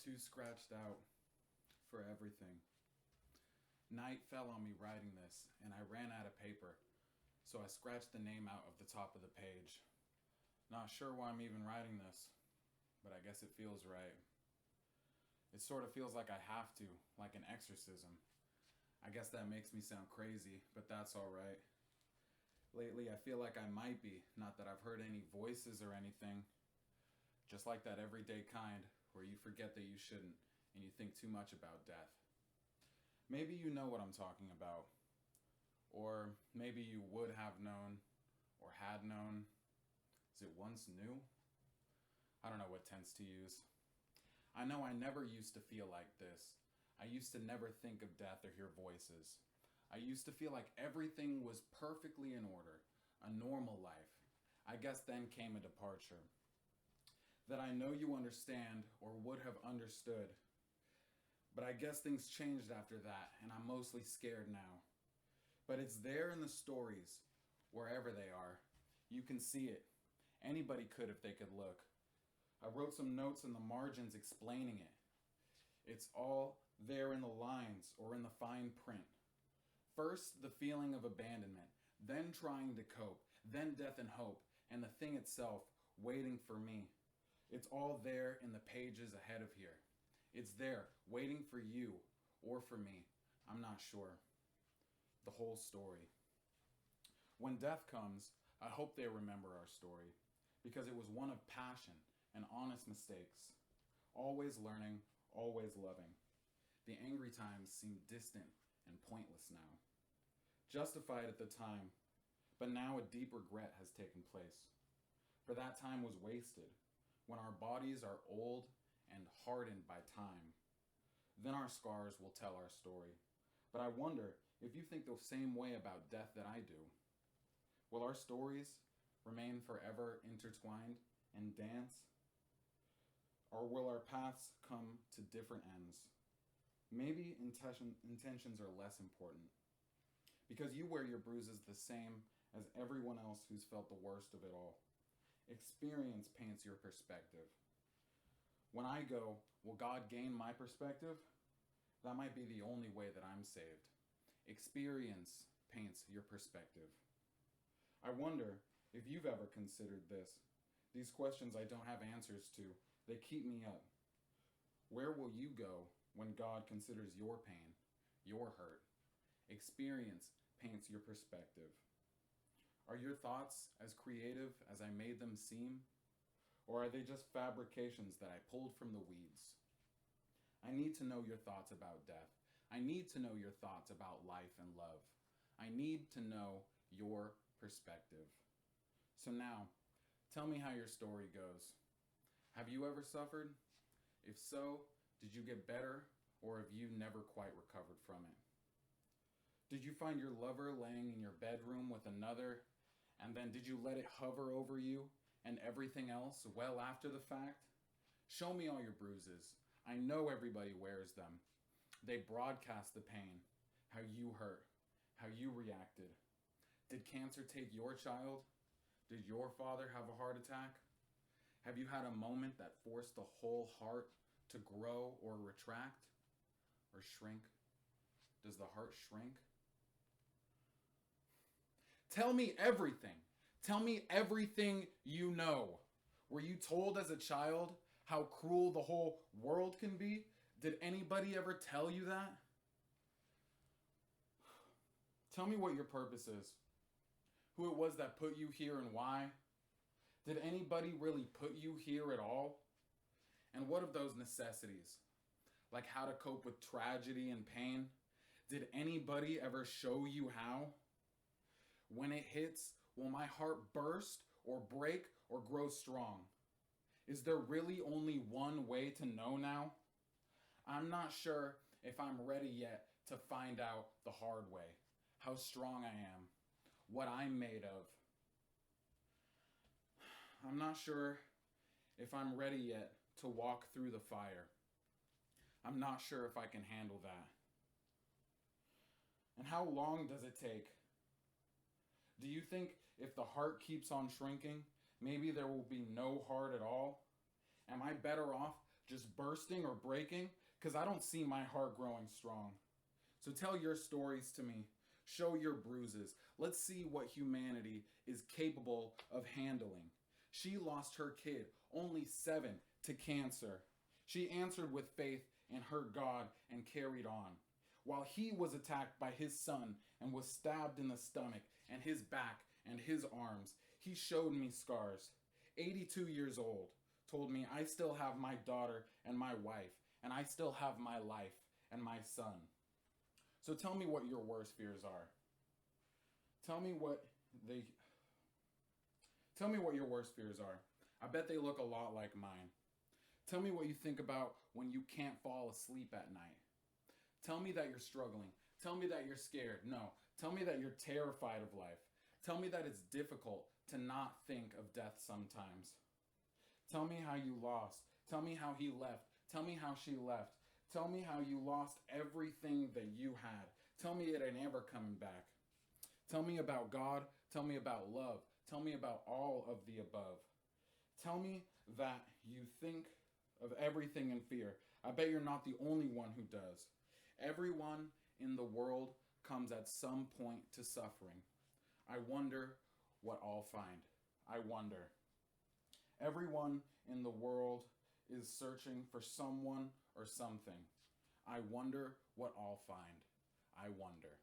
too scratched out for everything. Night fell on me writing this, and I ran out of paper, so I scratched the name out of the top of the page. Not sure why I'm even writing this, but I guess it feels right. It sort of feels like I have to, like an exorcism. I guess that makes me sound crazy, but that's alright. Lately, I feel like I might be, not that I've heard any voices or anything. Just like that everyday kind, where you forget that you shouldn't, and you think too much about death. Maybe you know what I'm talking about. Or maybe you would have known, or had known. Is it once new? I don't know what tense to use. I know I never used to feel like this. I used to never think of death or hear voices. I used to feel like everything was perfectly in order, a normal life. I guess then came a departure. That I know you understand or would have understood. But I guess things changed after that, and I'm mostly scared now. But it's there in the stories, wherever they are. You can see it. Anybody could if they could look. I wrote some notes in the margins explaining it. It's all there in the lines or in the fine print. First, the feeling of abandonment, then trying to cope, then death and hope, and the thing itself waiting for me. It's all there in the pages ahead of here. It's there, waiting for you or for me. I'm not sure. The whole story. When death comes, I hope they remember our story, because it was one of passion and honest mistakes. Always learning, always loving. The angry times seem distant and pointless now. Justified at the time, but now a deep regret has taken place. For that time was wasted, when our bodies are old and hardened by time. Then our scars will tell our story. But I wonder if you think the same way about death that I do. Will our stories remain forever intertwined and dance? Or will our paths come to different ends? Maybe intentions are less important. Because you wear your bruises the same as everyone else who's felt the worst of it all. Experience paints your perspective. When I go, will God gain my perspective? That might be the only way that I'm saved. Experience paints your perspective. I wonder if you've ever considered this. These questions I don't have answers to. They keep me up. Where will you go when God considers your pain, your hurt? Experience paints your perspective. Are your thoughts as creative as I made them seem? Or are they just fabrications that I pulled from the weeds? I need to know your thoughts about death. I need to know your thoughts about life and love. I need to know your perspective. So now, tell me how your story goes. Have you ever suffered? If so, did you get better, or have you never quite recovered from it? Did you find your lover laying in your bedroom with another, and then did you let it hover over you and everything else well after the fact? Show me all your bruises. I know everybody wears them. They broadcast the pain, how you hurt, how you reacted. Did cancer take your child? Did your father have a heart attack? Have you had a moment that forced the whole heart to grow or retract or shrink? Does the heart shrink? Tell me everything. Tell me everything you know. Were you told as a child how cruel the whole world can be? Did anybody ever tell you that? Tell me what your purpose is. Who it was that put you here and why. Did anybody really put you here at all? And what of those necessities? Like how to cope with tragedy and pain? Did anybody ever show you how? When it hits, will my heart burst or break or grow strong? Is there really only one way to know now? I'm not sure if I'm ready yet to find out the hard way, how strong I am, what I'm made of. I'm not sure if I'm ready yet to walk through the fire. I'm not sure if I can handle that. And how long does it take? Do you think if the heart keeps on shrinking, maybe there will be no heart at all? Am I better off just bursting or breaking? Because I don't see my heart growing strong. So tell your stories to me. Show your bruises. Let's see what humanity is capable of handling. She lost her kid, only 7, to cancer. She answered with faith in her God and carried on. While he was attacked by his son and was stabbed in the stomach and his back and his arms, he showed me scars. 82 years old, told me I still have my daughter and my wife, and I still have my life and my son. So tell me what your worst fears are. Tell me what your worst fears are. I bet they look a lot like mine. Tell me what you think about when you can't fall asleep at night. Tell me that you're struggling. Tell me that you're scared. No, tell me that you're terrified of life. Tell me that it's difficult to not think of death sometimes. Tell me how you lost. Tell me how he left. Tell me how she left. Tell me how you lost everything that you had. Tell me it ain't ever coming back. Tell me about God. Tell me about love. Tell me about all of the above. Tell me that you think of everything in fear. I bet you're not the only one who does. Everyone in the world comes at some point to suffering. I wonder what I'll find. I wonder. Everyone in the world is searching for someone or something. I wonder what I'll find. I wonder.